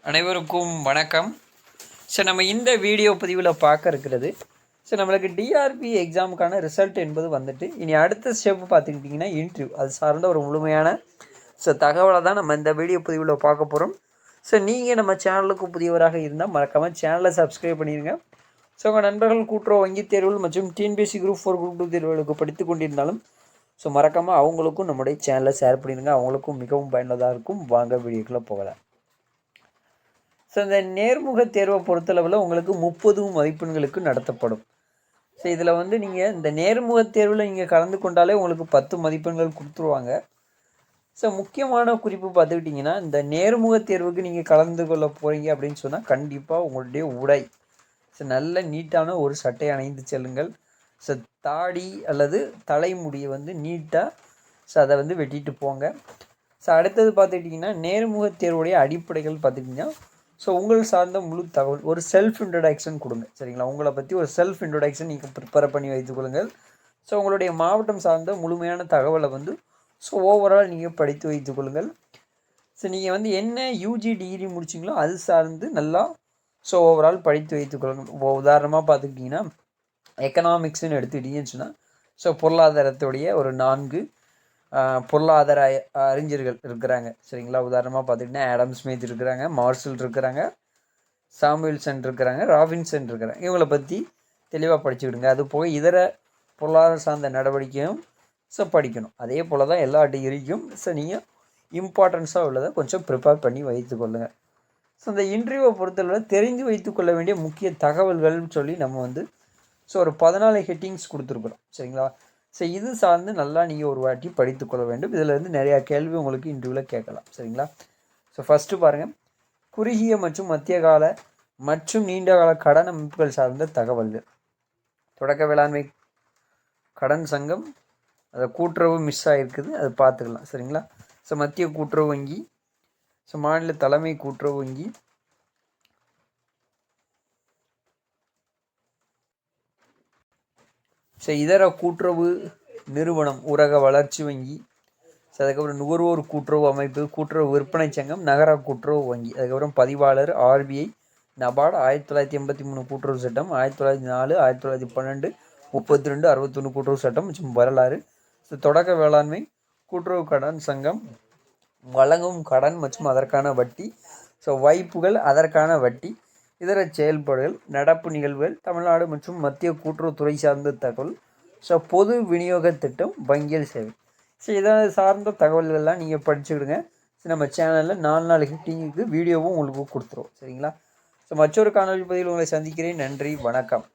அனைவருக்கும் வணக்கம். ஸோ நம்ம இந்த வீடியோ பதிவில் பார்க்க இருக்கிறது, ஸோ நம்மளுக்கு டிஆர்பி எக்ஸாமுக்கான ரிசல்ட் என்பது வந்துட்டு இனி அடுத்த ஸ்டெப் பார்த்துக்கிட்டிங்கன்னா இன்டர்வியூ, அது சார்ந்த ஒரு முழுமையான தகவலை தான் நம்ம இந்த வீடியோ பதிவில் பார்க்க போகிறோம். ஸோ நீங்கள் நம்ம சேனலுக்கு புதியவராக இருந்தால் மறக்காமல் சேனலை சப்ஸ்கிரைப் பண்ணிடுங்க. ஸோ உங்கள் நண்பர்கள் கூட்டுறவு வங்கி தேர்வுகள் மற்றும் டிஎன்பிஎஸ்சி குரூப் 4 குரூப் 2 தேர்வுகளுக்கு படித்து கொண்டிருந்தாலும் ஸோ மறக்காமல் அவங்களுக்கும் நம்முடைய சேனலை ஷேர் பண்ணிடுங்க. அவங்களுக்கும் மிகவும் பயனுள்ளதாக இருக்கும். வாங்க வீடியோக்குள்ளே போகலாம். ஸோ இந்த நேர்முக தேர்வை பொறுத்தளவில் உங்களுக்கு 30 மதிப்பெண்களுக்கு நடத்தப்படும். ஸோ இதில் வந்து நீங்கள் இந்த நேர்முக தேர்வில் நீங்கள் கலந்து கொண்டாலே உங்களுக்கு 10 மதிப்பெண்கள் கொடுத்துருவாங்க. ஸோ முக்கியமான குறிப்பு பார்த்துக்கிட்டிங்கன்னா, இந்த நேர்முக தேர்வுக்கு நீங்கள் கலந்து கொள்ள போகிறீங்க அப்படின்னு சொன்னால் கண்டிப்பாக உங்களுடைய உடை, ஸோ நல்ல நீட்டான ஒரு சட்டை அணிந்து செல்லுங்கள். ஸோ தாடி அல்லது தலைமுடியை வந்து நீட்டாக ஸோ அதை வந்து வெட்டிட்டு போங்க. ஸோ அடுத்தது பார்த்துக்கிட்டிங்கன்னா, நேர்முக தேர்வுடைய அடிப்படைகள் பார்த்துக்கிட்டிங்கன்னா, ஸோ உங்கள் சார்ந்த முழு தகவல், ஒரு செல்ஃப் இன்ட்ரடக்ஷன் கொடுங்க. சரிங்களா, உங்களை பற்றி ஒரு செல்ஃப் இன்ட்ரடக்ஷன் நீங்கள் ப்ரிப்பேர் பண்ணி வைத்துக்கொள்ளுங்கள். ஸோ உங்களுடைய மாவட்டம் சார்ந்த முழுமையான தகவலை வந்து ஸோ ஓவரால் நீங்கள் படித்து வைத்துக்கொள்ளுங்கள். ஸோ நீங்கள் வந்து என்ன யூஜி டிகிரி முடிச்சிங்களோ அது சார்ந்து நல்லா ஸோ ஓவரால் படித்து வைத்துக்கொள்ளுங்கள். உதாரணமாக பார்த்துக்கிட்டிங்கன்னா, எக்கனாமிக்ஸ்ன்னு எடுத்துக்கிட்டிங்கன்னு சொன்னால் ஸோ பொருளாதாரத்துடைய ஒரு 4 பொருளாதார அறிஞர்கள் இருக்கிறாங்க. சரிங்களா, உதாரணமாக பார்த்துக்கிட்டிங்கன்னா ஆடம் ஸ்மித் இருக்கிறாங்க, மார்ஷல் இருக்கிறாங்க, சாமுவேல்சன் இருக்கிறாங்க, ராபின்சன் இருக்கிறாங்க. இவங்களை பற்றி தெளிவாக படிச்சுக்கிடுங்க. அது போக இதர பொருளாதார சார்ந்த நடவடிக்கையும் ஸோ படிக்கணும். அதே போல் தான் எல்லா டிகிரிக்கும் ஸோ நீங்கள் இம்பார்ட்டன்ஸாக உள்ளதை கொஞ்சம் ப்ரிப்பேர் பண்ணி வைத்துக்கொள்ளுங்கள். ஸோ இந்த இன்டர்வியூவை பொறுத்தளவு தெரிந்து வைத்துக்கொள்ள வேண்டிய முக்கிய தகவல்கள்னு சொல்லி நம்ம வந்து ஸோ ஒரு 14 ஹெட்டிங்ஸ் கொடுத்துருக்குறோம். சரிங்களா, ஸோ இது சார்ந்து நல்லா நீங்கள் ஒரு வாட்டி படித்துக்கொள்ள வேண்டும். இதில் இருந்து நிறையா கேள்வி உங்களுக்கு இன்டர்வியூவில் கேட்கலாம். சரிங்களா, ஸோ ஃபஸ்ட்டு பாருங்கள், குறுகிய மற்றும் மத்திய கால மற்றும் நீண்ட கால கடன் அமைப்புகள் சார்ந்த தகவல்கள். தொடக்க வேளாண்மை கடன் சங்கம், அதை கூட்டுறவு மிஸ் ஆகிருக்குது, அது பார்த்துக்கலாம். சரிங்களா, ஸோ மத்திய கூட்டுறவு வங்கி, ஸோ மாநில தலைமை கூட்டுறவு வங்கி, ஸோ இதர கூட்டுறவு நிறுவனம், ஊரக வளர்ச்சி வங்கி, ஸோ அதுக்கப்புறம் நுகர்வோர் கூட்டுறவு அமைப்பு, கூட்டுறவு விற்பனை சங்கம், நகர கூட்டுறவு வங்கி, அதுக்கப்புறம் பதிவாளர், ஆர்பிஐ, நபார்டு, 1983 கூட்டுறவு சட்டம், 1904, 1912, 32, 61 கூட்டுறவு சட்டம் மற்றும் வரலாறு. ஸோ தொடக்க வேளாண்மை கூட்டுறவு கடன் சங்கம் வழங்கும் கடன் மற்றும் அதற்கான வட்டி, ஸோ வாய்ப்புகள், அதற்கான வட்டி, இதர செயல்பாடுகள், நடப்பு நிகழ்வுகள், தமிழ்நாடு மற்றும் மத்திய கூட்டுறவுத்துறை சார்ந்த தகவல், ஸோ பொது விநியோக திட்டம், வங்கியல் சேவை. ஸோ இதை சார்ந்த தகவல்கள்லாம் நீங்கள் படிச்சுக்கிடுங்க. ஸோ நம்ம சேனலில் 4 ஹிட்டிங்குக்கு வீடியோவும் உங்களுக்கு கொடுத்துருவோம். சரிங்களா, ஸோ மற்றொரு காணொலி பதிவில் உங்களை சந்திக்கிறேன். நன்றி, வணக்கம்.